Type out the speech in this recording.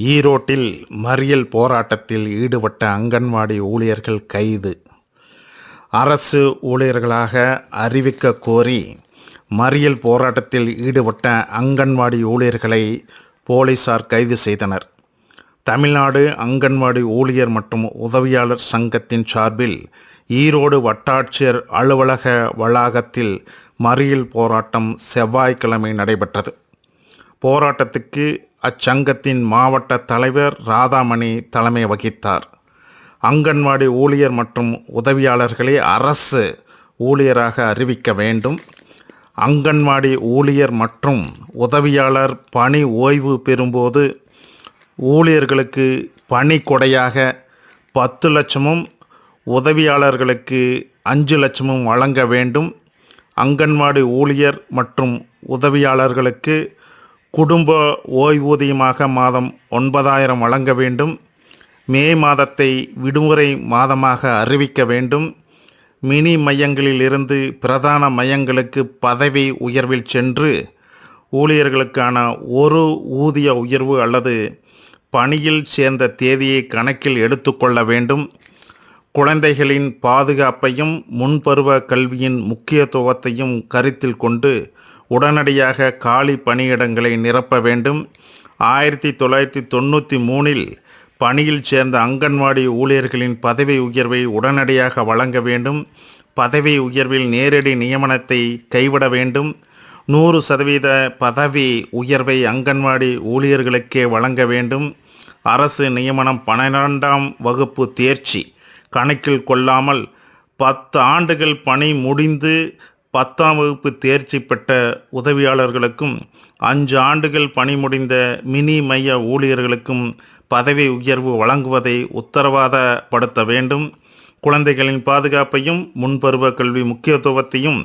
ஈரோட்டில் மறியல் போராட்டத்தில் ஈடுபட்ட அங்கன்வாடி ஊழியர்கள் கைது. அரசு ஊழியர்களாக அறிவிக்க கோரி மறியல் போராட்டத்தில் ஈடுபட்ட அங்கன்வாடி ஊழியர்களை போலீசார் கைது செய்தனர். தமிழ்நாடு அங்கன்வாடி ஊழியர் மற்றும் உதவியாளர் சங்கத்தின் சார்பில் ஈரோடு வட்டாட்சியர் அலுவலக வளாகத்தில் மறியல் போராட்டம் செவ்வாய்க்கிழமை நடைபெற்றது. போராட்டத்துக்கு அச்சங்கத்தின் மாவட்ட தலைவர் ராதாமணி தலைமை வகித்தார். அங்கன்வாடி ஊழியர் மற்றும் உதவியாளர்களை அரசு ஊழியராக அறிவிக்க வேண்டும். அங்கன்வாடி ஊழியர் மற்றும் உதவியாளர் பணி ஓய்வு பெறும்போது ஊழியர்களுக்கு பணி கொடையாக 10 லட்சமும் உதவியாளர்களுக்கு 5 லட்சமும் வழங்க வேண்டும். அங்கன்வாடி ஊழியர் மற்றும் உதவியாளர்களுக்கு குடும்ப ஓய்வூதியமாக மாதம் 9,000 வழங்க வேண்டும். மே மாதத்தை விடுமுறை மாதமாக அறிவிக்க வேண்டும். மினி மையங்களில் இருந்து பிரதான மையங்களுக்கு பதவி உயர்வில் சென்று ஊழியர்களுக்கான ஒரு ஊதிய உயர்வு அல்லது பணியில் சேர்ந்த தேதியை கணக்கில் எடுத்துக்கொள்ள வேண்டும். குழந்தைகளின் பாதுகாப்பையும் முன்பருவ கல்வியின் முக்கியத்துவத்தையும் கருத்தில் கொண்டு உடனடியாக காலி பணியிடங்களை நிரப்ப வேண்டும். 1993 பணியில் சேர்ந்த அங்கன்வாடி ஊழியர்களின் பதவி உயர்வை உடனடியாக வழங்க வேண்டும். பதவி உயர்வில் நேரடி நியமனத்தை கைவிட வேண்டும். 100% பதவி உயர்வை அங்கன்வாடி ஊழியர்களுக்கே வழங்க வேண்டும். அரசு நியமனம் 12ஆம் வகுப்பு தேர்ச்சி கணக்கில் கொள்ளாமல் 10 ஆண்டுகள் பணி முடிந்து 10ஆம் வகுப்பு தேர்ச்சி பெற்ற உதவியாளர்களுக்கும் 5 ஆண்டுகள் பணி முடிந்த மினி மைய ஊழியர்களுக்கும் பதவி உயர்வு வழங்குவதை உத்தரவாதப்படுத்த வேண்டும். குழந்தைகளின் பாதுகாப்பையும் முன்பருவ கல்வி முக்கியத்துவத்தையும்